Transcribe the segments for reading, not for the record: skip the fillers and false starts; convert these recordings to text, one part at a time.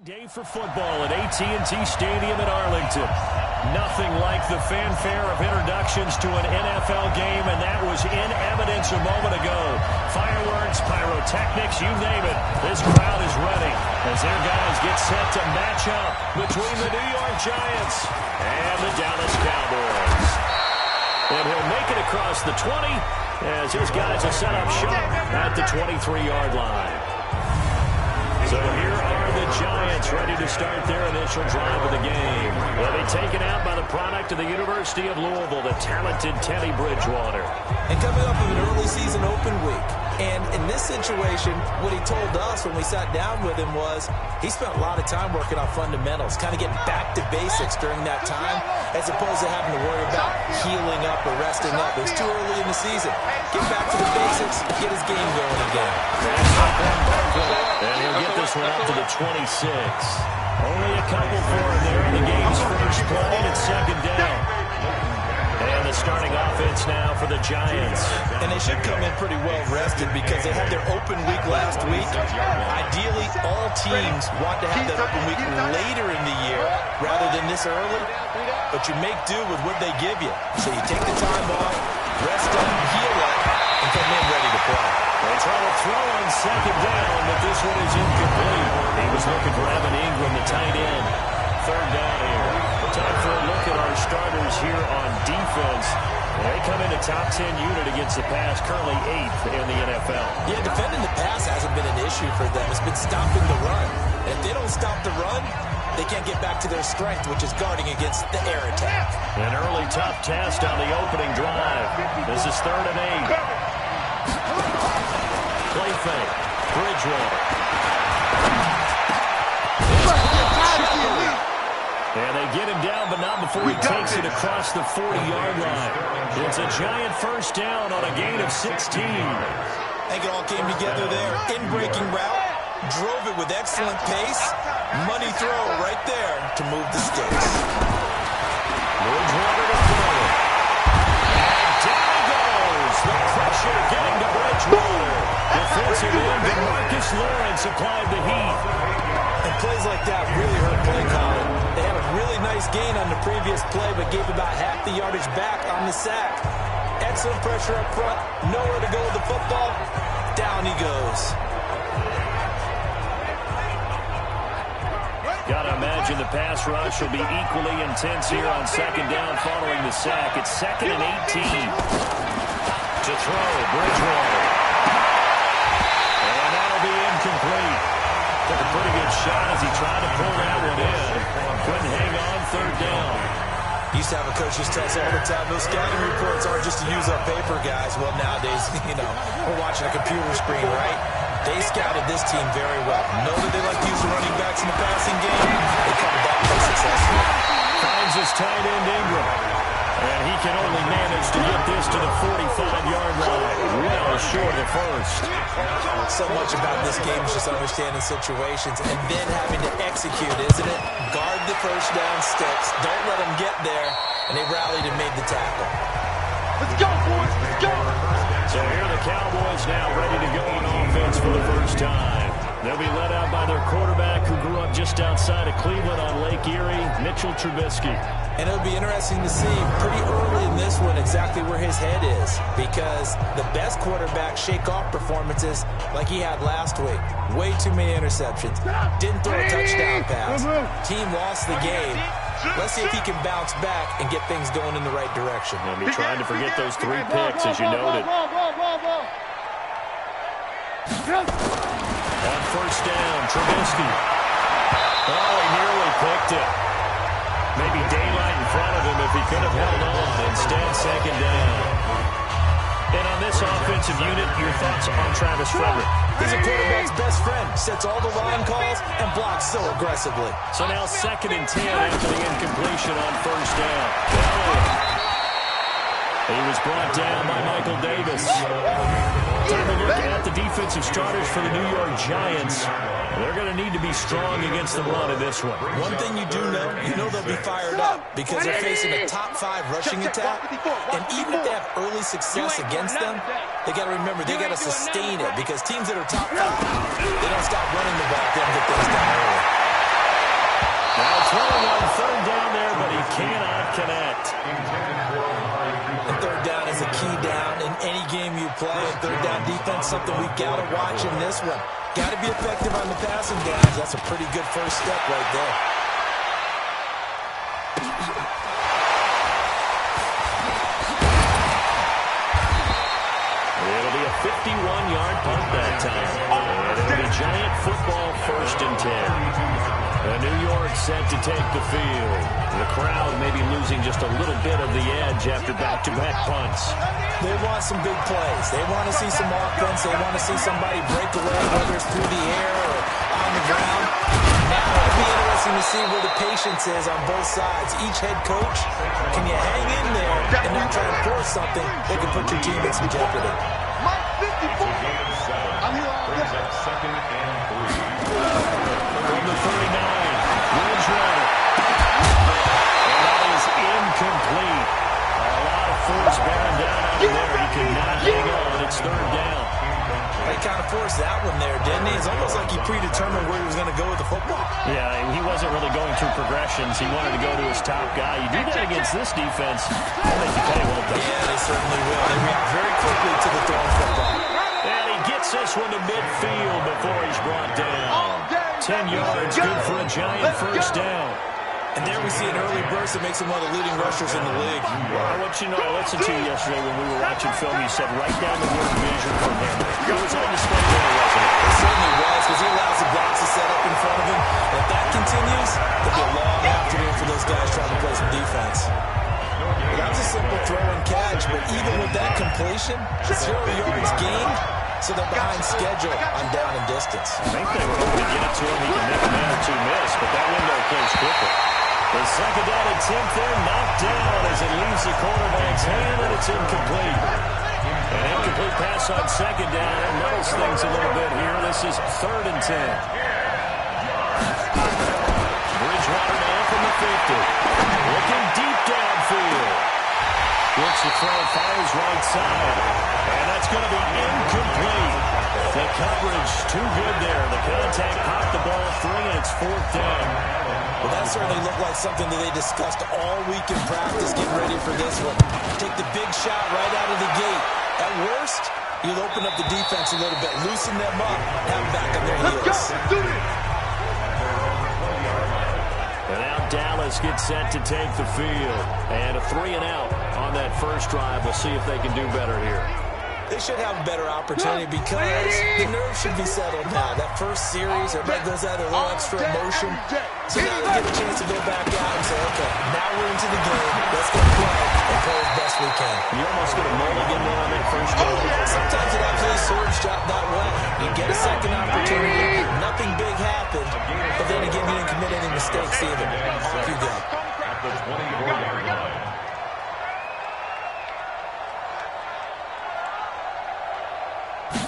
Day for football at AT&T Stadium in Arlington. Nothing like the fanfare of introductions to an NFL game, and that was in evidence a moment ago. Fireworks, pyrotechnics, you name it. This crowd is ready as their guys get set to match up between the New York Giants and the Dallas Cowboys. And he'll make it across the 20 as his guys are set up shop at the 23-yard line. So here are the Giants ready to start their initial drive of the game. They'll be taken out by the product of the University of Louisville, the talented Teddy Bridgewater. And coming off of an early season open week. And in this situation, what he told us when we sat down with him was he spent a lot of time working on fundamentals, kind of getting back to basics during that time, as opposed to having to worry about healing up or resting up. It was too early in the season. Get back to the basics, get his game going again. And he'll get this one up to the 26. Only a couple for him there in the game's first play, and it's second down. And the starting offense now for the Giants. And they should come in pretty well rested because they had their open week last week. Ideally, all teams want to have that open week later in the year rather than this early. But you make do with what they give you. So you take the time off, rest up, heal up, and come in ready to play. They try to throw on second down, but this one is incomplete. He was looking for Evan Ingram, the tight end. Third down here. Time for a look at our starters here on defense. They come in a top 10 unit against the pass, currently 8th in the NFL. Yeah, defending the pass hasn't been an issue for them. It's been stopping the run. And if they don't stop the run, they can't get back to their strength, which is guarding against the air attack. An early tough test on the opening drive. This is 3rd and 8. Play fake. Bridgewater. And they get him down, but not before he takes it across the 40-yard line. It's a Giant first down on a gain of 16. I think it all came together there. In-breaking route, drove it with excellent pace. Money throw right there to move the sticks. Bridgewater to throw. And down he goes. The pressure getting to Bridgewater. Defensive end, Marcus Lawrence applied the heat. And plays like that really hurt play calling. They had a really nice gain on the previous play, but gave about half the yardage back on the sack. Excellent pressure up front. Nowhere to go with the football. Down he goes. Gotta imagine the pass rush will be equally intense here on second down following the sack. It's 2nd and 18. To throw, Bridgewater. And that'll be incomplete. Took a pretty good shot as he tried to pull that one in. Couldn't hang on, 3rd down. Used to have a coach just tell us all the time, those scouting reports aren't just to use up paper, guys. Well, nowadays, we're watching a computer screen, right? They scouted this team very well. Know that they like to use the running backs in the passing game. They covered that pretty successfully. Finds his tight end, Ingram. And he can only manage to get this to the 45-yard line. Well short of the first. So much about this game is just understanding situations and then having to execute, isn't it? Guard the first down sticks. Don't let them get there. And they rallied and made the tackle. Let's go, boys. Let's go. So here are the Cowboys now ready to go on offense for the first time. They'll be led out by their quarterback who grew up just outside of Cleveland on Lake Erie, Mitchell Trubisky. And it'll be interesting to see pretty early in this one exactly where his head is, because the best quarterbacks shake off performances like he had last week. Way too many interceptions. Didn't throw a touchdown pass. Team lost the game. Let's see if he can bounce back and get things going in the right direction. They'll be trying to forget those 3 picks, as you noted. On first down, Trubisky. Oh, he nearly picked it. Maybe daylight in front of him if he could have held on. Instead, second down. And on this offensive unit, your thoughts on Travis Frederick? He's a quarterback's best friend. Sets all the line calls and blocks so aggressively. So now 2nd and 10 after the incompletion on first down. He was brought down by Michael Davis. Time to look at the defensive starters for the New York Giants. They're going to need to be strong against the run in this one. One thing you do know, they'll be fired up because they're facing a top 5 rushing attack. And even if they have early success against them, they got to remember they got to sustain it because teams that are top 5, they don't stop running the ball if they don't get things done early. Now throwing on third down there, but he cannot connect. And third down is a key down in any game you play. Third down defense, something we've got to watch in this one. Got to be effective on the passing downs. That's a pretty good first step right there. It'll be a 51-yard punt that time. And it'll be Giant football, 1st and 10. New York set to take the field. The crowd may be losing just a little bit of the edge after back-to-back punts. They want some big plays. They want to see some offense. They want to see somebody break away, whether it's through the air or on the ground. Now it'll be interesting to see where the patience is on both sides. Each head coach, can you hang in there and not try and force something that can put your team in some jeopardy? From the 39, Ridgewater. And that is incomplete. A lot of force bearing down on him there. He cannot hang on. It's third down. He kind of forced that one there, didn't he? It's almost like he predetermined where he was going to go with the football. Yeah, he wasn't really going through progressions. He wanted to go to his top guy. You do that against this defense, they'll make you pay, won't they? Yeah, they certainly will. They react very quickly to the thrown football. And he gets this one to midfield before he's brought down. 10 yards, good for a Giant first down. And there we see an early burst that makes him one of the leading rushers in the league. Well, I want you to know, I listened to you yesterday when we were watching film. You said right down the word vision from him. It was on display there, wasn't it? It certainly was, because he allows the blocks to set up in front of him. And if that continues, it'll be a long afternoon for those guys trying to play some defense. Well, that was a simple throw and catch, but even with that completion, 0 yards gained, so they're behind schedule on down and distance. I think they were hoping to get it to him. He can make a man or two miss, but that window closed quickly. The second down attempt there, knocked down as it leaves the quarterback's hand, and it's incomplete. An incomplete pass on second down. That muddles things a little bit here. This is 3rd and 10. Bridgewater now from the 50. Looking deep downfield. Looks to throw, fires right side. And that's going to be incomplete. The coverage too good there. The contact popped the ball free, and it's 4th down. Well, that certainly looked like something that they discussed all week in practice, getting ready for this one. Take the big shot right out of the gate. At worst, you'll open up the defense a little bit, loosen them up, have them back on their heels. And now Dallas gets set to take the field. And a 3 and out on that first drive. We'll see if they can do better here. They should have a better opportunity because the nerves should be settled now. That first series, everybody goes out a little extra emotion. So now they get a chance to go back out and say, okay, now we're into the game. Let's go play and play as best we can. You almost get a mulligan there on that first drive. Sometimes it actually serves job that way. You get a second opportunity, nothing big happened, but then again, you didn't commit any mistakes either. Off you go. At the 24-yard line.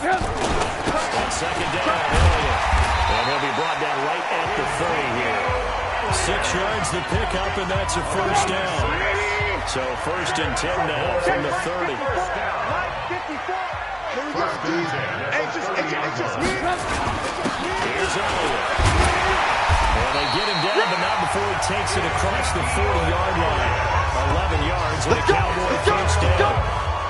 On second down, Elliott. And he'll be brought down right at the 30 here. 6 yards the pickup, and that's a first down. So 1st and 10 now from the 30. Here's Elliott. And they get him down, but not before he takes it across the 40-yard line. 11 yards and a Cowboy first down.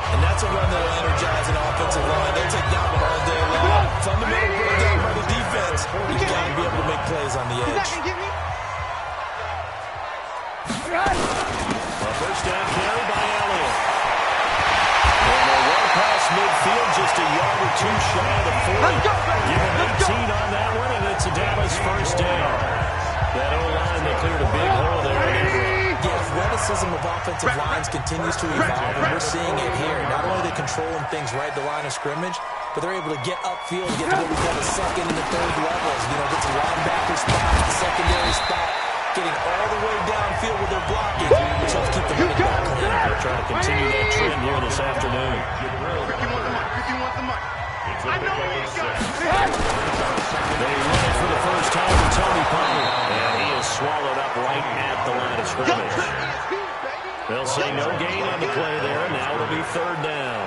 And that's a run that'll energize an offensive line. They'll take that one all day long. Fundamental breakdown by the defense. You've got to be able to make plays on the edge. A first down carry by Elliott. And they're well past midfield, just a yard or two shy of the 40. Give him 18 on that one, and it's a Dallas first down. That O-line, they cleared a big hole there. The athleticism of offensive lines continues to evolve, and we're seeing it here. Not only are they controlling things right at the line of scrimmage, but they're able to get upfield, get to what we call the second and the third levels. You know, get to linebacker spot, the secondary spot, getting all the way downfield with their blocking, which helps keep the running back clean. They're trying to continue that trend here this afternoon. They run it for the first time to Tony Pollard, and he is swallowed up right at the line of scrimmage. They'll say no gain on the play there, and now it'll be 3rd down.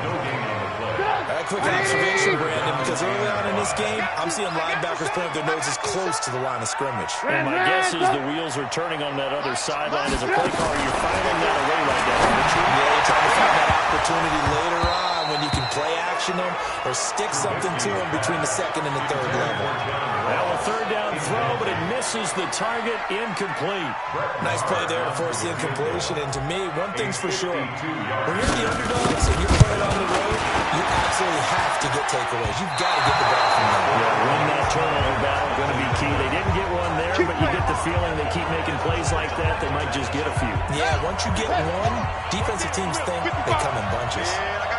That quick observation, Brandon, because early on in this game, I'm seeing linebackers putting their noses close to the line of scrimmage. And my guess is the wheels are turning on that other sideline. As a play caller, you're filing that away right now, aren't you? Yeah, you're trying to find that opportunity later on when you can play action them or stick something to them between the second and the third level. Now a third down throw, but it misses the target, incomplete. Nice play there to force the incompletion. And to me, one thing's for sure. When you're the underdogs and you're playing on the road, you absolutely have to get takeaways. You've got to get the ball from them. Yeah, win that turnover battle, going to be key. They didn't get one there, but you get the feeling they keep making plays like that, they might just get a few. Yeah, once you get one, defensive teams think they come in bunches.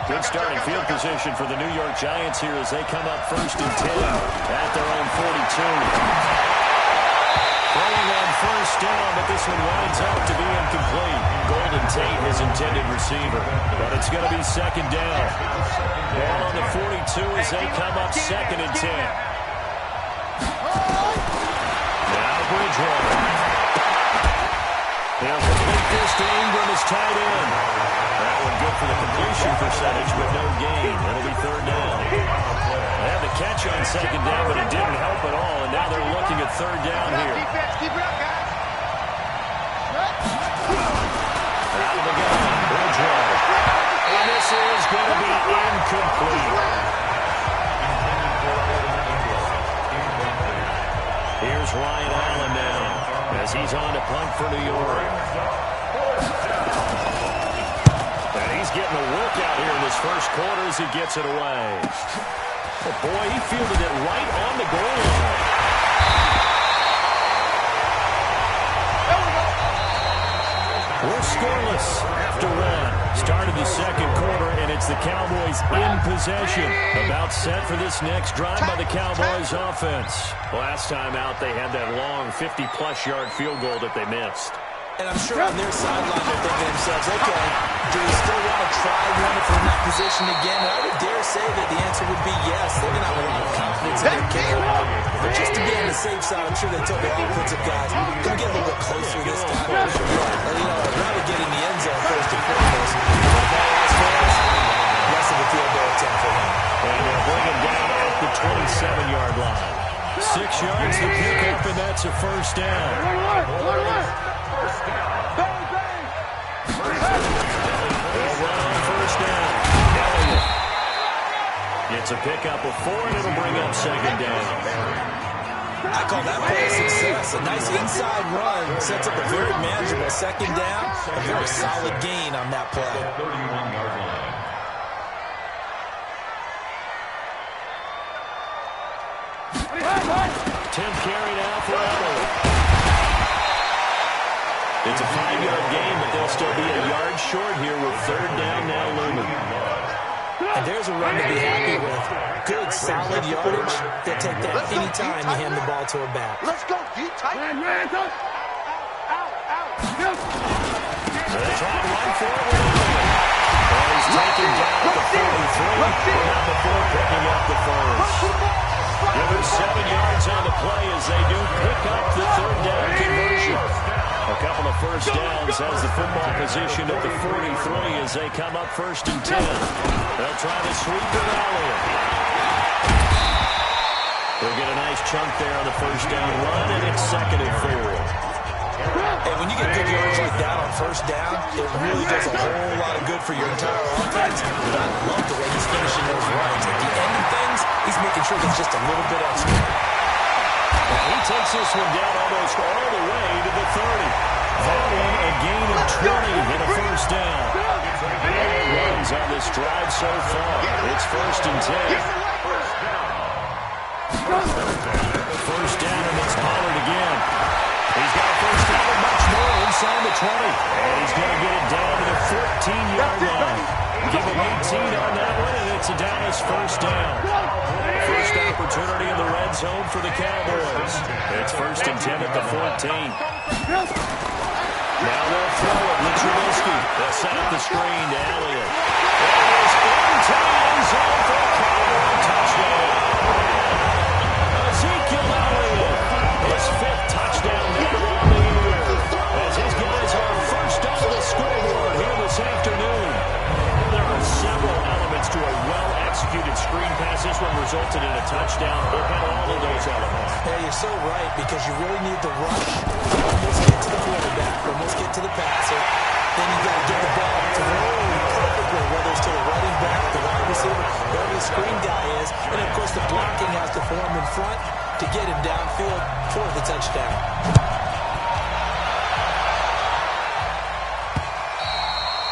Good starting field position for the New York Giants here as they come up 1st and 10 at their own 42. Throwing on 1st down, but this one winds up to be incomplete. Golden Tate, his intended receiver, but it's going to be 2nd down. Ball on the 42 as they come up 2nd and 10. Now Bridgewater. They'll complete this to Ingram as tight end. That one good for the completion percentage, but no gain. It'll be 3rd down. They had the catch on 2nd down, but it didn't help at all, and now they're looking at 3rd down here. Keep it up, guys. Out of the gun, Bridgewater. And this is going to be incomplete. Here's Ryan Allen now as he's on to punt for New York. And he's getting a workout here in this first quarter as he gets it away. Oh boy, he fielded it right on the goal line. We're scoreless after one. Started the second quarter, and it's the Cowboys in possession. About set for this next drive by the Cowboys offense. Last time out, they had that long 50-plus yard field goal that they missed. And I'm sure on their sideline they're thinking to themselves, okay, do we still want to try one if we're in that position again? And I would dare say that the answer would be yes. They're going to have a lot of confidence in their kicker. But just to be on the safe side, I'm sure they told their offensive guys, going to get a little bit closer this time. And, you know, I'd rather get in the end zone first and foremost. Less of a field goal attempt for him. And they'll bring him down at the 27-yard line. 6 yards to pick up, and that's a 1st down. It's a pickup of 4, and it'll bring up 2nd down. I call that play a success. A nice inside run sets up a very manageable 2nd down. A very solid gain on that play. 31-yard line. Tim carry now for Elliott. It's a 5-yard gain, but they'll still be a yard short here with 3rd down now looming. And there's a run to be happy with. Good, solid yardage. They'll take that any time you hand the ball to a back. Let's go, deep, tight. So they try to run for it. And he's taken down at the 43, not before picking up the first. Give him 7 yards on the play as they do pick up the 3rd down conversion. A couple of 1st downs has the football position at the 43 as they come up 1st and 10. They'll try to sweep it Elliott. They'll get a nice chunk there on the 1st down run, and it's 2nd and 4. And when you get good yardage like that on 1st down, it really does a whole lot of good for your entire offense. But I love the way he's finishing those runs. At the end of things, he's making sure there's just a little bit extra. And he takes this one down almost all the way to the 30. That one a gain of 20 and a 1st down. Runs on this drive so far. It's 1st and 10. 1st down, and it's Pollard again. He's got a 1st down and much more inside the 20. And he's going to get it down to the 14-yard line. Give him 18 on that one, and it's a Dallas 1st down. First opportunity in the red zone for the Cowboys. It's 1st and 10 at the 14. Now they'll throw it with Trubisky. They'll set up the screen to Elliott. It is into the end zone for a Cowboy touchdown. Ezekiel Elliott, his 5th touchdown now on the year. As his guys are first on the scoreboard here this afternoon. There are several elements to a well-executed Yeah, you're so right, because you really need the rush to almost get to the quarterback, almost get to the passer. Then you got to get the ball thrown perfectly, whether it's to the running back, the wide receiver, wherever the screen guy is. And, of course, the blocking has to form in front to get him downfield for the touchdown.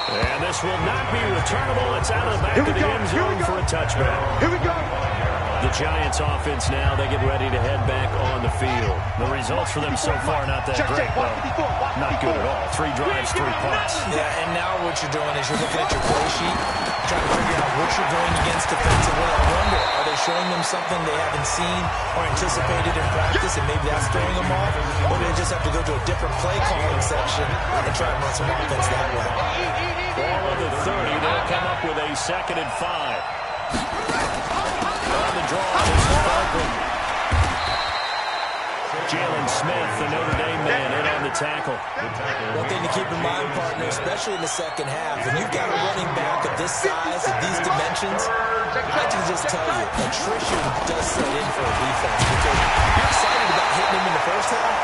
And this will not be returnable. It's out of the back of the end zone for a touchback. Here we go. The Giants offense now, they get ready to head back on the field. The results for them so far, not that great. Well, not good at all. 3 drives, 3 punts. Yeah, and now what you're doing is you're looking at your play sheet, trying to figure out what you're going against defensively. I wonder, are they showing them something they haven't seen or anticipated in practice, and maybe that's throwing them off? Or do they just have to go to a different play calling section and try and run some offense that way? Ball of the 30, they'll come up with a 2nd and 5. On the draw, this is Barkley. Jalen Smith, the Notre Dame man, in on the tackle. One thing to keep in mind, partner, especially in the second half, when you've got a running back of this size, of these dimensions, I can just tell you, attrition does set in for a defense, because you're excited about hitting him in the first half,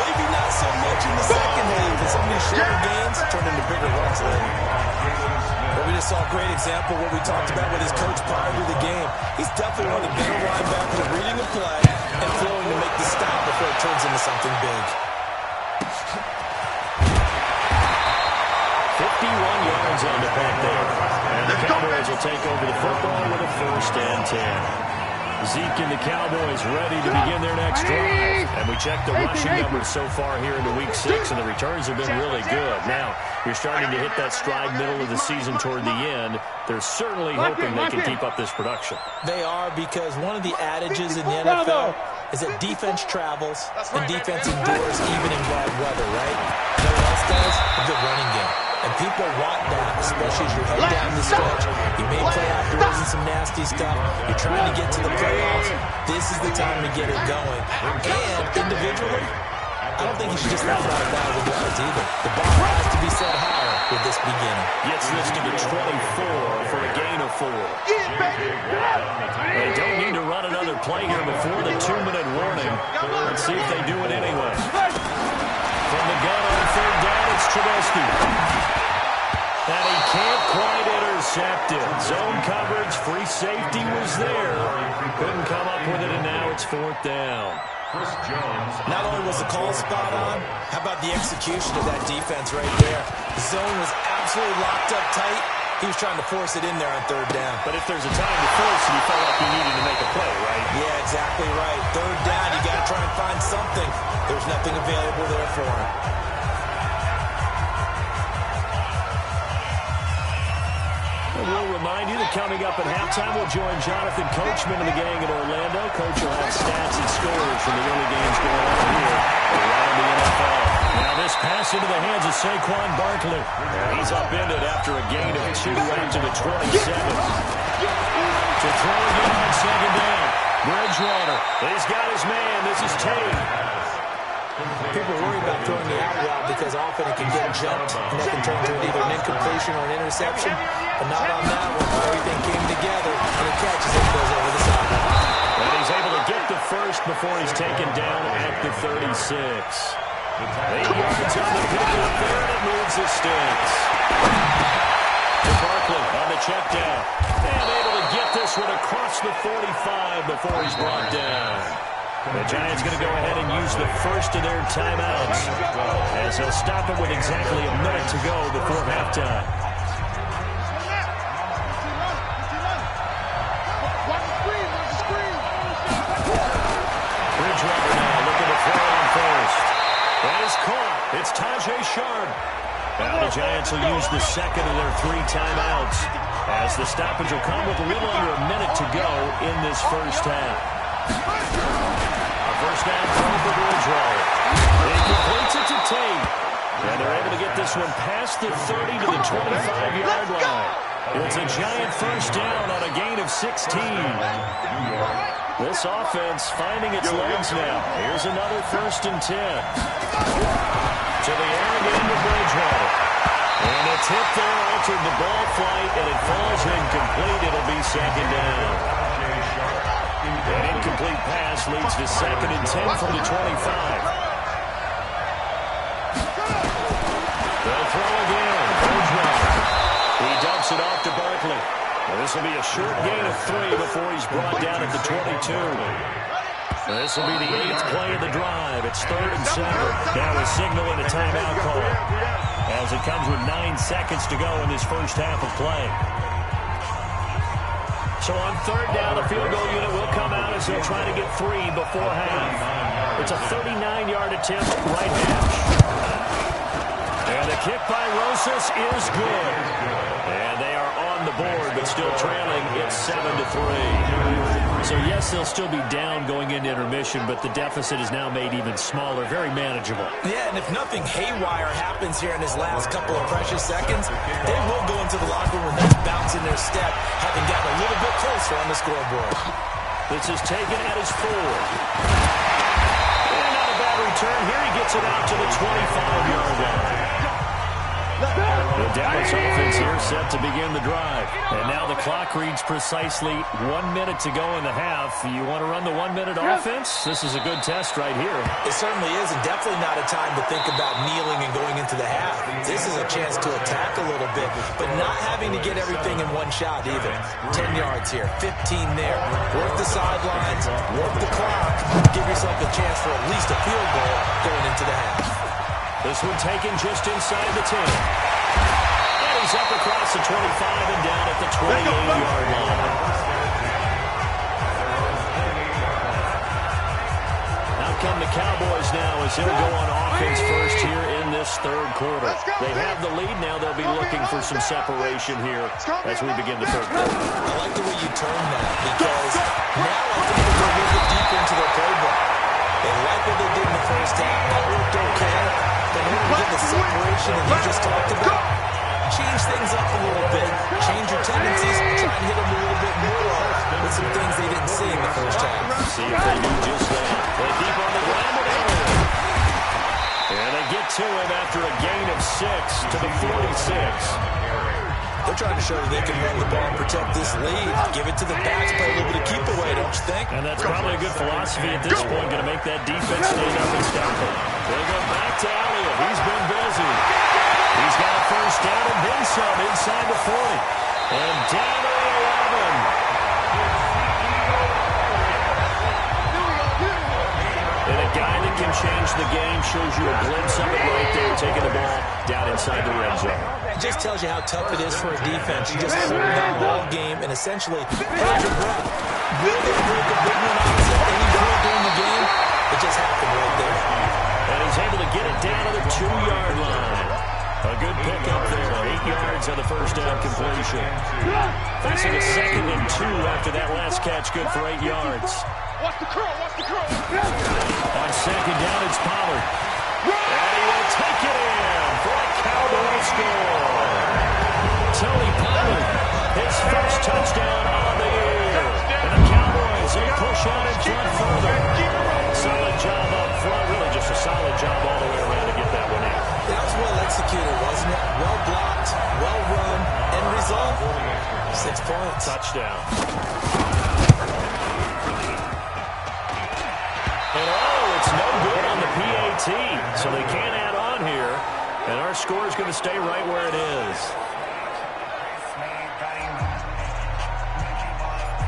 maybe not so much in the second half, and some of these shorter gains turn into bigger runs later. But we just saw a great example of what we talked about with his coach prior to the game. He's definitely one of the better linebackers at reading a play and throwing to make the stop before it turns into something big. 51 yards on the punt there. And the Cowboys will take over the football with a 1st and 10. Zeke and the Cowboys ready to begin their next drive. And we checked the rushing numbers so far here into Week 6, and the returns have been really good. Now, you're starting to hit that stride middle of the season toward the end. They're certainly hoping they can keep up this production. They are, because one of the adages in the NFL is that defense travels and defense endures even in bad weather, right? You know what else does? A good running game. And people want that, especially as you head down the stretch. You may play outdoors and some nasty stuff. You're trying to get to the playoffs. This is the time to get it going. And individually, I don't think you should just let it out of 1,000 yards either. The bar has to be set higher with this beginning. Gets this to the 24 for a gain of 4. They don't need to run another play here before the 2-minute warning. Let's see if they do it anyway. From the gun on 3rd down, it's Trubisky. And he can't quite intercept it. Zone coverage, free safety was there. Couldn't come up with it, and now it's 4th down. Not only was the call spot on, how about the execution of that defense right there? The zone was absolutely locked up tight. He was trying to force it in there on 3rd down. But if there's a time to force it, you felt like you needed to make a play, right? Yeah, exactly right. 3rd down, you got to try and find something. There's nothing available there for him. We'll remind you that coming up at halftime, we'll join Jonathan Coachman and the gang in Orlando. Coach will have stats and scores from the early games going on here around the NFL. Now this pass into the hands of Saquon Barkley. He's upended after a gain of 2 after the 27. To throw again on 2nd down. Bridgewater. He's got his man. This is Tate. People worry about throwing the out route because often it can get jumped, and that can turn into either an incompletion or an interception. But not on that one. Everything came together, and it catches it and goes over the sideline. And he's able to get the first before he's taken down at the 36. 8 yards on the pickup there, and it moves the sticks. To Barkley on the check down. And able to get this one across the 45 before he's brought down. The Giants going to go ahead and use the first of their timeouts as they'll stop it with exactly a minute to go before halftime. Bridgewater now looking to throw on first. That is caught. It's Tajay Sharp. Now the Giants will use the second of their 3 timeouts as the stoppage will come with a little under a minute to go in this first half. First down throw for Bridgewater. He completes it to Tate. And they're able to get this one past the 30 to the 25-yard line. It's a Giant first down on a gain of 16. This offense finding its legs now. Here's another 1st and 10. To the air again to Bridgewater. And a tip there altered the ball flight, and it falls incomplete. It'll be 2nd down. An incomplete pass leads to 2nd and 10 from the 25. They'll throw again. He dumps it off to Barkley. This will be a short gain of 3 before he's brought down at the 22. This will be the 8th play of the drive. It's 3rd and 7. Now a signal and a timeout call as it comes with 9 seconds to go in this first half of play. So on 3rd down, the field goal unit will come out as they'll try to get 3 before half. It's a 39-yard attempt, right hash. And the kick by Rosas is good. And they are on the board, but still trailing. It's 7-3. So, yes, they'll still be down going into intermission, but the deficit is now made even smaller, very manageable. Yeah, and if nothing haywire happens here in his last couple of precious seconds, they will go into the locker room with that bounce in their step, having gotten a little bit closer on the scoreboard. This is taken at his 4. And not a bad return. Here he gets it out to the 25-yard line. The Dallas offense here set to begin the drive. And now the clock reads precisely 1 minute to go in the half. You want to run the 1-minute offense? This is a good test right here. It certainly is, and definitely not a time to think about kneeling and going into the half. This is a chance to attack a little bit, but not having to get everything in one shot either. 10 yards here, 15 there. Work the sidelines, work the clock. Give yourself a chance for at least a field goal going into the half. This one taken just inside the 10. And he's up across the 25 and down at the 28-yard line. Out come the Cowboys now as they'll go on offense first here in this 3rd quarter. They have the lead now. They'll be looking for some separation here as we begin the 3rd quarter. I like the way you turn that because now I think they're going to move it deeper into their playbook. They like what they did in the first half. That worked okay. But in order to get the separation that you just talked about, change things up a little bit. Change your tendencies. Try and hit them a little bit more with some things they didn't see in the first half. See if they do just that. They're deep on the ground. And they get to him after a gain of 6 to the 46. They're trying to show that they can run the ball and protect this lead. Give it to the backs, play a little bit of keep away, don't you think? And that's probably a good philosophy at this point. Going to make that defense stand up and stop it. They go back to Elliott. He's been busy. He's got a first down and then some inside the 40. And down to the 11. And a guy that can change the game shows you a glimpse of it right there, taking the ball down inside the red zone. It just tells you how tough it is for a defense. You just hold that ball game and essentially hold your breath. Will they break a big one on us at any point during the game? It just happened right there. And he's able to get it down to the 2-yard line. A good pickup there. 8 yards on the first down completion. Facing a 2nd and 2 after that last catch, good for 8 yards. Watch the curl, watch the curl. On 2nd down, it's Pollard. And he will take it in for a Cowboy score. Tony Pollard, his first touchdown on the year. And the Cowboys, they push out in front further. Solid job up front. Really just a solid job all the way around to get that one in. That was well executed, wasn't it? Well blocked, well run. End result, 6 points. Touchdown. And it's no good on the PAT, so they can't add on here. And our score is going to stay right where it is.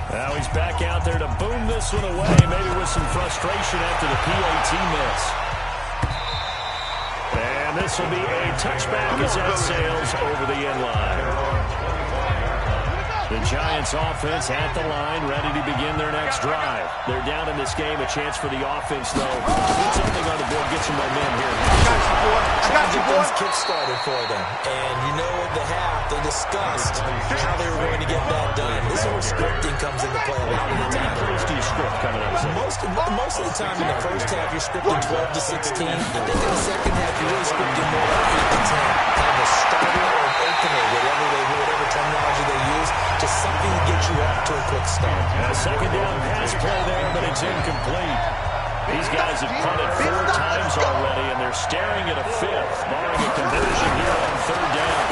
Now he's back out there to boom this one away, maybe with some frustration after the PAT miss. And this will be a touchback as that sails over the end line. The Giants offense at the line, ready to begin their next drive. They're down in this game. A chance for the offense, though. Put something on the board, get some momentum here. I got you, boy. Kick started for them. And you know, at the half, they discussed how they were going to get that done. This is where scripting comes into play a lot of the time. How do you script coming out? Most of the time in the first half, you're scripting 12 to 16. I think in the second half, you're really scripting more like 8 to 10. Kind of a starter or an opener, whatever terminology they use. Just something to get you off to a quick start. And a 2nd down pass play there, but it's incomplete. These guys have punted 4 times already, and they're staring at a 5th, barring a conversion here on 3rd down.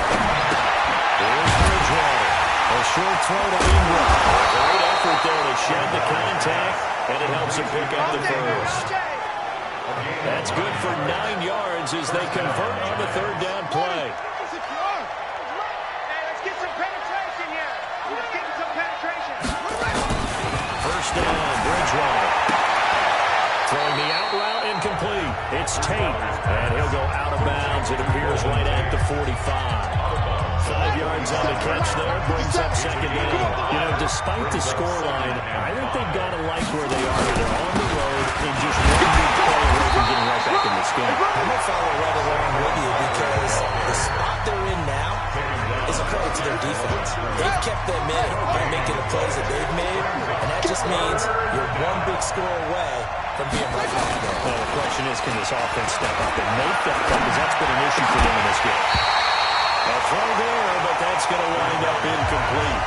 Here's Bridgewater. A short throw to Ingram. Great effort there to shed the contact, and it helps him pick up the first. That's good for 9 yards as they convert on the third down play. Let's get some penetration here. Let's get some penetration. First down, Bridgewater. Throwing the out route incomplete. It's Tate, and he'll go out of bounds. It appears right at the 45. 5 yards on the catch there, brings up second down. You know, despite the scoreline, I think they've got to like where they are. They're on the road and just one big play away from getting right back in this game. I'm going to follow right along with you because the spot they're in now is a credit to their defense. They've kept them in by making the plays that they've made, and that just means you're one big score away from being right back there. Well, the question is, can this offense step up and make that play? Because that's been an issue for them in this game. A throw there, but that's going to wind up incomplete.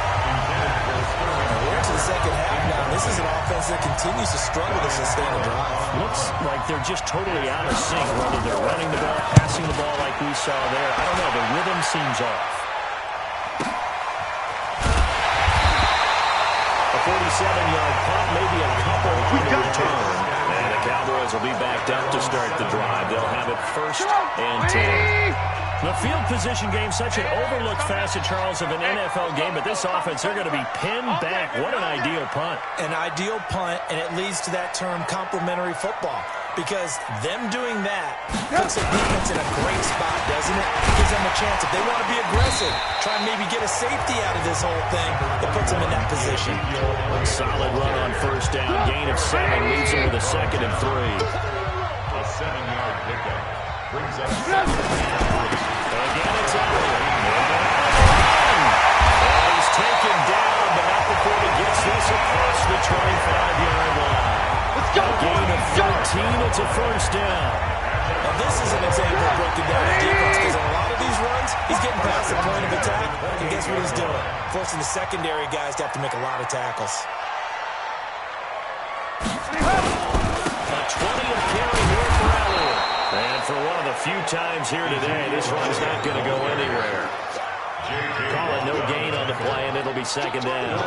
We're into the second half now. This is an offense that continues to struggle to sustain a drive. Looks like they're just totally out of sync, whether they're running the ball, passing the ball like we saw there. I don't know. The rhythm seems off. A 47-yard punt, maybe a couple on the return. And the Cowboys will be backed up to start the drive. They'll have it 1st and 10. The field position game, such an overlooked facet, Charles, of an NFL game, but this offense, they're going to be pinned back. What an ideal punt. An ideal punt, and it leads to that term complementary football, because them doing that puts their defense in a great spot, doesn't it? Gives them a chance. If they want to be aggressive, try and maybe get a safety out of this whole thing, it puts them in that position. Solid run on first down. Gain of 7 leaves them with a 2nd and 3. A 7-yard pickup brings up Again, it's Elliott. And he's taken down, but not before he gets this across the 25-yard line. Let's go. Gain of 13, it's a first down. Now, this is an example of breaking down the defense, because on a lot of these runs, he's getting past the point of attack, and guess what he's doing? Forcing the secondary guys to have to make a lot of tackles. A 20 of carry here for Elliott. And for one of the few times here today, this run's not going to go anywhere. Call it no gain on the play, and it'll be 2nd down.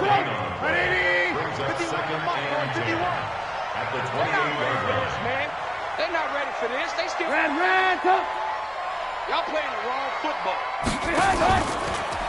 brings up 2nd and 10 at the 28-yard line. Man, they're not ready for this. They still y'all playing the wrong football.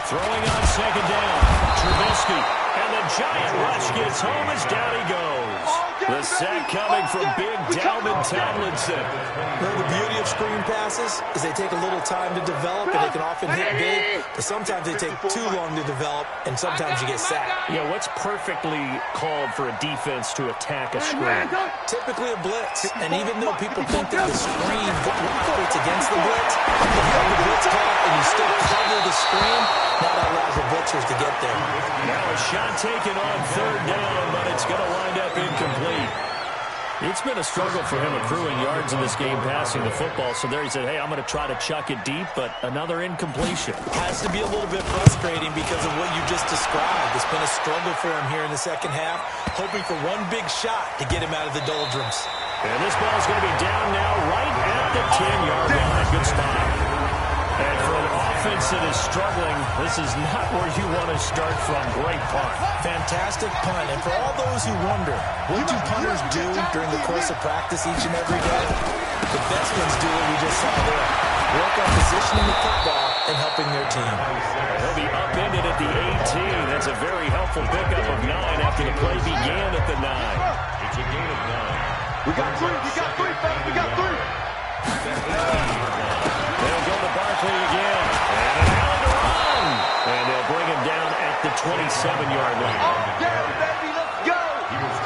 Throwing on 2nd down. Trubisky. And the giant rush gets home as down he goes. The sack coming from big Dalvin Tomlinson. Well, the beauty of screen passes is they take a little time to develop, and they can often hit big, but sometimes they take too long to develop, and sometimes you get sacked. Yeah, what's perfectly called for a defense to attack a screen? Typically a blitz, and even though people think that the screen operates against the blitz, if you have the blitz call and you still cover the screen, that allows the blitzers to get there. Now a shot taken on 3rd down, but it's going to wind up incomplete. It's been a struggle for him accruing yards in this game passing the football, so there he said, hey, I'm going to try to chuck it deep, but another incompletion. Has to be a little bit frustrating because of what you just described. It's been a struggle for him here in the second half, hoping for one big shot to get him out of the doldrums. And this ball's going to be down now right at the 10-yard line. Good spot. And for an offense that is struggling, this is not where you want to start from. Great punt. Fantastic punt. And for all those who wonder, what do punters do during the course of practice each and every day? The best ones do what we just saw there. Work on positioning the football and helping their team. He'll be upended at the 18. That's a very helpful pickup of 9 after the play began at the 9. It's a gain of 9. We got 3, fellas. We got 3. They'll go to Barkley again. And now to run. And they'll bring him down at the 27-yard line. Yeah, baby, let's go.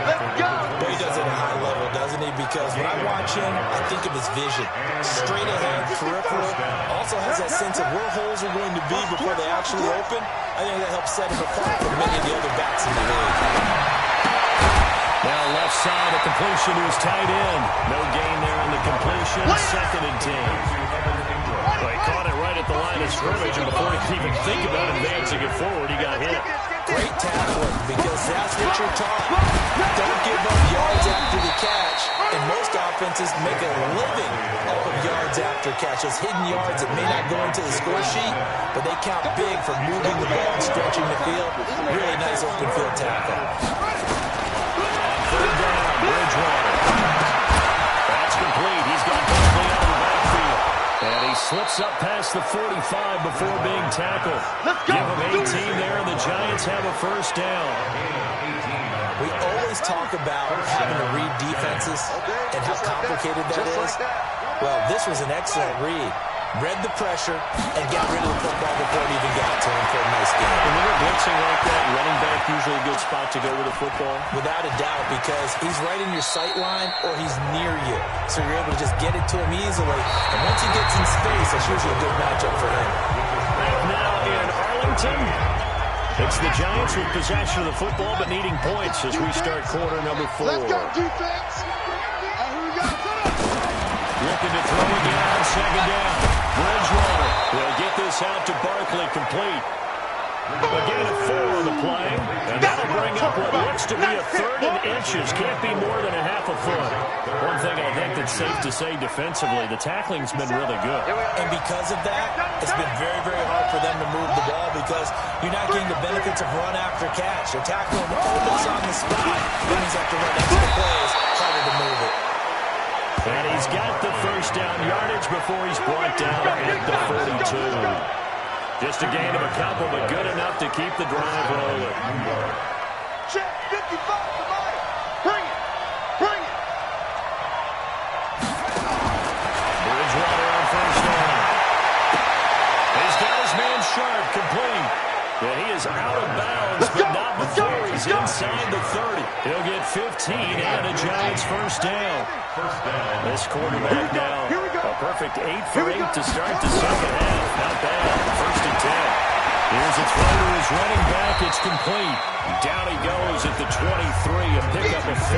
Let's go. But he does it at a high level, doesn't he? Because when I watch him, I think of his vision. Straight ahead, peripheral. Also has that sense of where holes are going to be before they actually open. I think that helps set him apart from many of the other backs in the league. Now left side, a completion to his tight end. No gain there on the completion. 2nd and 10. Well, he caught it right at the line of scrimmage, and before he could even think about advancing it forward, he got hit. Great tackling, because that's what you're taught. Don't give up yards after the catch. And most offenses make a living off of yards after after catch, those hidden yards that may not go into the score sheet, but they count big for moving the ball and stretching the field. Really nice open field tackle. On third down, Bridgewater. That's complete. He's got Barkley out of the backfield. And he slips up past the 45 before being tackled. Give him 18 there, and the Giants have a first down. We always talk about having to read defenses and how complicated that is. Well, this was an excellent read. Read the pressure and got rid of the football before it even got to him for a nice game. When you're blitzing like that, running back usually a good spot to go with the football? Without a doubt, because he's right in your sight line or he's near you. So you're able to just get it to him easily. And once he gets in space, that's usually a good matchup for him. Back now in Arlington. It's the Giants with possession of the football, but needing points as we start quarter number 4. Let's go, defense. Who we got? Looking to throw again on second down. Bridgewater will get this out to Barkley, complete. Again, a 4 on the play, and that'll bring up what looks to be a third and inches. Can't be more than a half a foot. One thing I think that's safe to say defensively, the tackling's been really good. And because of that, it's been very, very hard for them to move the ball because you're not getting the benefits of run after catch. They're tackling almost on the spot. Then he's have to run extra plays, harder to move it. And he's got the first down yardage before he's brought down at the 42. Just a gain of a couple, but good enough to keep the drive rolling. Check 55, somebody. Bring it. Bring it. Bridgewater on first down. He's got his man Sharp, complete. Yeah, he is out of bounds, but not before he's inside the 30. He'll get 15 and a Giants first down. This quarterback now, a perfect 8 for 8 to start the second half. Not bad. First and 10. Here's a throw to his running back. It's complete. Down he goes at the 23, a pickup of 4.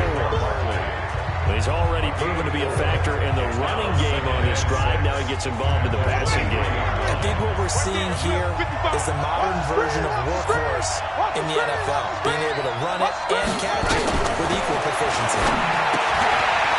He's already proven to be a factor in the running game on this drive. Now he gets involved in the passing game. I think what we're seeing here is the modern version of workhorse in the NFL, being able to run it and catch it with equal proficiency.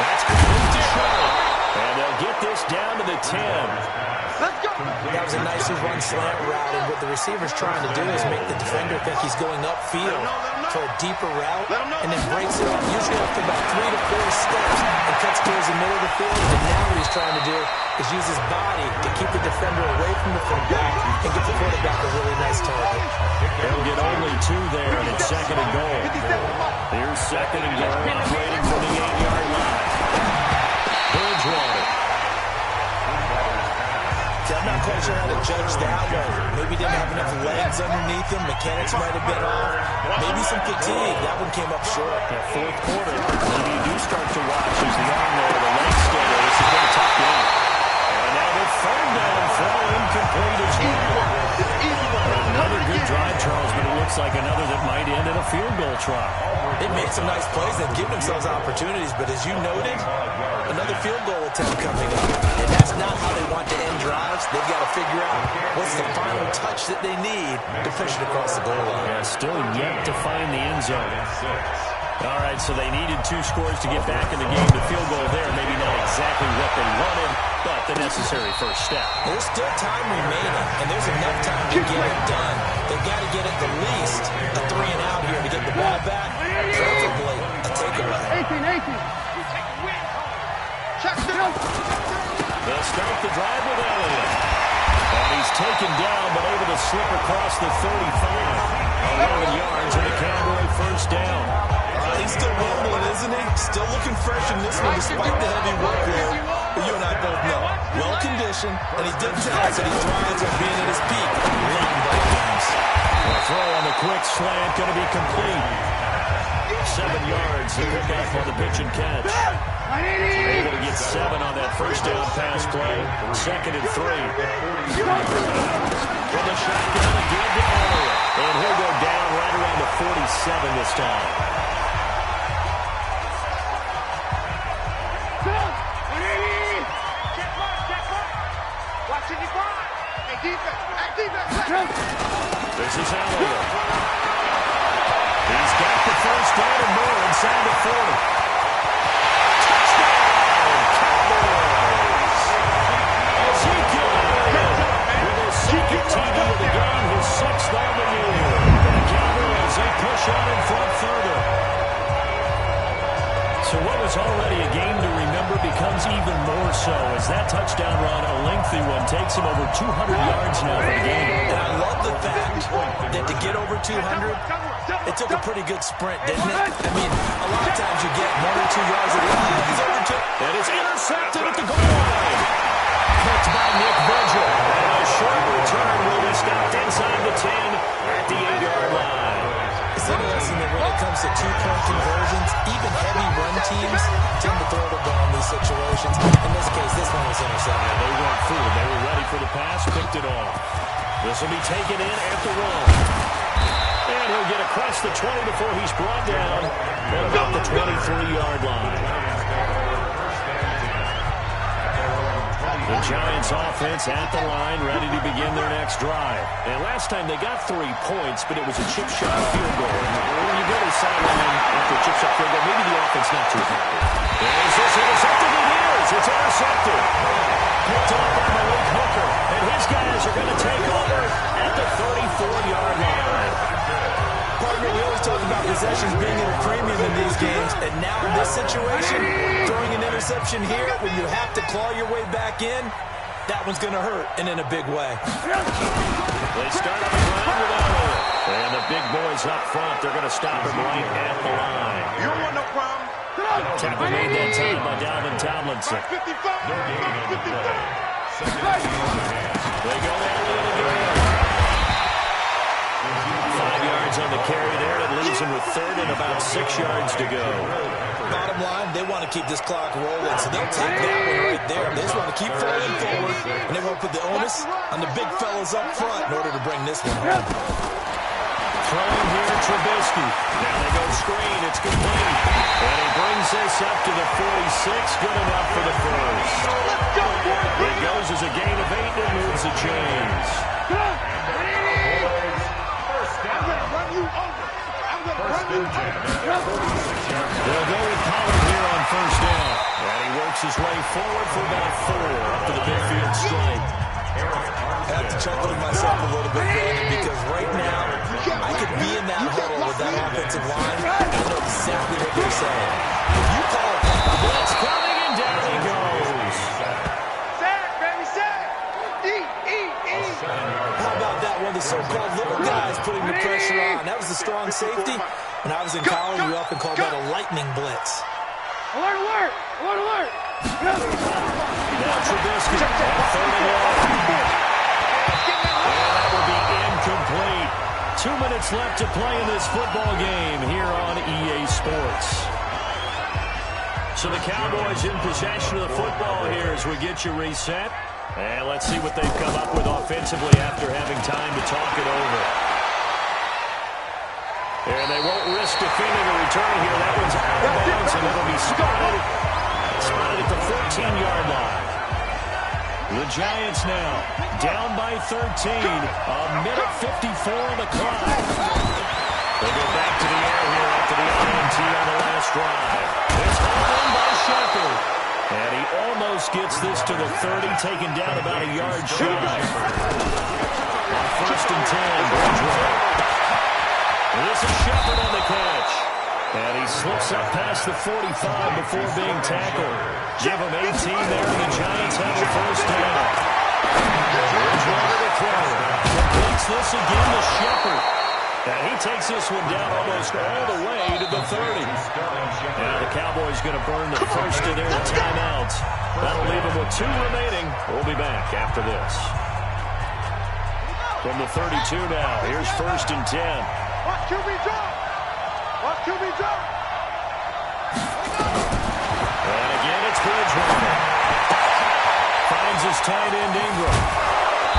That's complete to Sharp. And they'll get this down to the 10. That was a nicely run slant route, and what the receiver's trying to do is make the defender think he's going upfield for a deeper route, and then breaks it off, usually after about 3 to 4 steps, and cuts towards the middle of the field. And now what he's trying to do is use his body to keep the defender away from the fullback and get the quarterback a really nice target. They'll get only 2 there, and it's second and goal. Here's second and goal, operating from the 8-yard line. Bridgewater. I'm not quite sure how to judge that one. Maybe didn't have enough legs underneath him. Mechanics might have been off. Maybe some fatigue. That one came up short. Yeah, fourth quarter. Maybe you do start to watch as the arm there, the legs still there. This has been a tough game. And now the third down throw incomplete as well. Another good drive, Charles, but it looks like another that might end in a field goal try. They made some nice plays. They've given themselves opportunities, but as you noted, another field goal attempt coming up. And that's not how they want to end drives. They've got to figure out what's the final touch that they need to push it across the goal line. Yeah, still yet to find the end zone. All right, so they needed 2 scores to get back in the game. The field goal there, maybe not exactly what they wanted, but the necessary first step. There's still time remaining, and there's enough time to get it done. They've got to get at the least a 3 and out here to get the ball back, preferably a takeaway. 18. Check it out. They'll start the drive with Elliott. And he's taken down, but able to slip across the 35. 11 yards and a Cowboy first down. He's still rumbling, isn't he? Still looking fresh in this one despite the heavy workload. But you and I both know, well-conditioned, and he did tell us that he thrives on being at his peak late in ball games. A throw on the quick slant, going to be complete. 7 yards, the pickup on the pitch and catch. Able to get 7 on that first down pass play. Second and 3. From the shotgun again to Elliott. And he'll go down right around the 47 this time. This is Elliott. He's got the first down and more inside the 40. Touchdown, Cowboys! already a game to remember, becomes even more so as that touchdown run, a lengthy one, takes him over 200 yards now for the game. And I love the fact that to get over 200, it took a pretty good sprint, didn't it? I mean, a lot of times you get 1 or 2 yards of he's over 2. And it's intercepted at the goal line. Picked by Nick Vigil. And a short return will be stopped inside the 10 at the 8-yard line. It's interesting that when it comes to two-point conversions, even heavy run teams tend to throw the ball in these situations. In this case, this one was intercepted. And they weren't fooled. They were ready for the pass, picked it off. This will be taken in at the run. And he'll get across the 20 before he's brought down at about the 23-yard line. The Giants offense at the line, ready to begin their next drive. And last time they got 3 points, but it was a chip shot field goal. And when you go to the sideline after a chip shot field goal, maybe the offense not too happy. Is this intercepted? It is. It's intercepted. Picked off by Malik Hooker. And his guys are going to take over at the 34-yard line. Partner, we always talk about possessions being at a premium in these games, and now in this situation, throwing an interception here when you have to claw your way back in, that one's going to hurt, and in a big way. They start on the ground without it. And the big boys up front, they're going to stop him right at the line. You don't want no problem. Tackle made that time by Dalvin Tomlinson. 55. 55. They go early in the game. 5 yards on the carry there. It leaves him with third and about 6 yards to go. Bottom line, they want to keep this clock rolling, so they'll take that one right there. They just want to keep falling forward, and they want to put the onus on the big fellas up front in order to bring this one home. Throwing here, Trubisky. Now they go screen. It's complete. And he brings this up to the 46. Good enough for the first. It goes as a gain of 8 and moves the chains. They'll go with Pollard here on first down. And he works his way forward for about 4 up to the midfield stripe. I have to chuckle to myself a little bit, Brandon, because right now, I could be in that huddle with that offensive line. I know exactly what they're saying. If you call it a blitz Coming and down he goes. Sack, baby, sack. How about that one? The so-called little guys putting the pressure on. That was the strong safety. When I was in college, we often called that a lightning blitz. Alert, alert, alert, alert. Now Trubisky on third and long. And that will be incomplete. 2 minutes left to play in this football game here on EA Sports. So the Cowboys in possession of the football here as we get you reset. And let's see what they've come up with offensively after having time to talk it over. And they won't risk defending a return here. That one's out of bounds, and it'll be spotted at the 14-yard line. The Giants now down by 13. A minute 54 on the clock. They go back to the air here after the INT on the last drive. It's hauled in by Shepard. And he almost gets this to the 30, taken down about a yard shy. On first and 10, Bridgewater. This is Shepard on the catch. And he slips up past the 45 before being tackled. Give him 18 there, and the Giants have a first down. Bridgewater to throw. Completes this again to Shepard. And he takes this one down almost all the way to the 30. Now the Cowboys going to burn the first of their timeouts. That'll leave them with 2 remaining. We'll be back after this. From the 32 now, here's first and 10. Watch QB drop. Watch QB drop. And again, it's Bridgewater. Finds his tight end Ingram.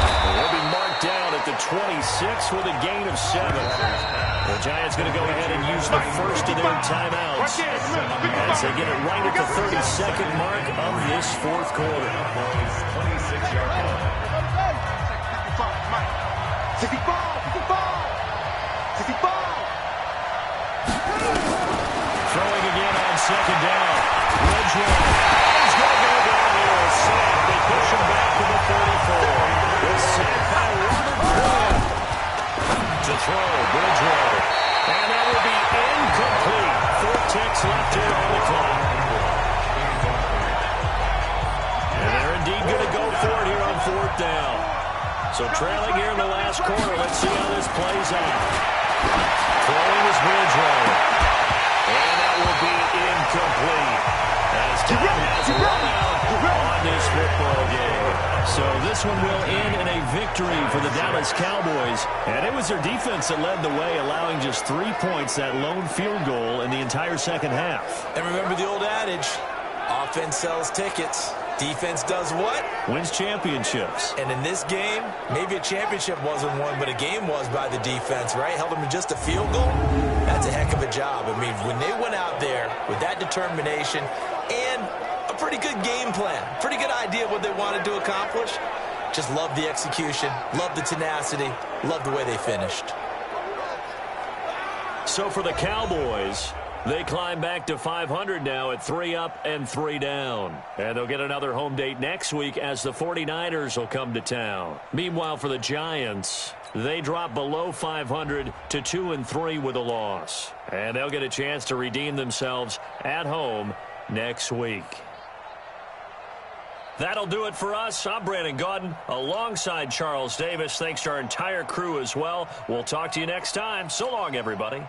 And he'll be marked down at the 26 with a gain of 7. The Giants going to go ahead and use the first of their timeouts as they get it right at the 32nd mark of this fourth quarter. 65. Throwing again on second down. Bridgewater. He's going to go down here. Sack. They push him back to the 34. The sack by Robert Graham. To throw, Bridgewater. And that will be incomplete. 4 ticks left here on the clock. So trailing here in the last quarter. Let's see how this plays out. Throwing his bridge roll. And that will be incomplete. As time has run out on this football game. So this one will end in a victory for the Dallas Cowboys. And it was their defense that led the way, allowing just 3 points, that lone field goal in the entire second half. And remember the old adage, offense sells tickets. Defense does what? Wins championships. And in this game, maybe a championship wasn't won, but a game was by the defense, right? Held them to just a field goal. That's a heck of a job. I mean, when they went out there with that determination and a pretty good game plan, pretty good idea what they wanted to accomplish, just love the execution, love the tenacity, love the way they finished. So for the Cowboys, they climb back to 500 now at 3 up and 3 down. And they'll get another home date next week as the 49ers will come to town. Meanwhile, for the Giants, they drop below 500 to 2-3 with a loss. And they'll get a chance to redeem themselves at home next week. That'll do it for us. I'm Brandon Gaudin alongside Charles Davis. Thanks to our entire crew as well. We'll talk to you next time. So long, everybody.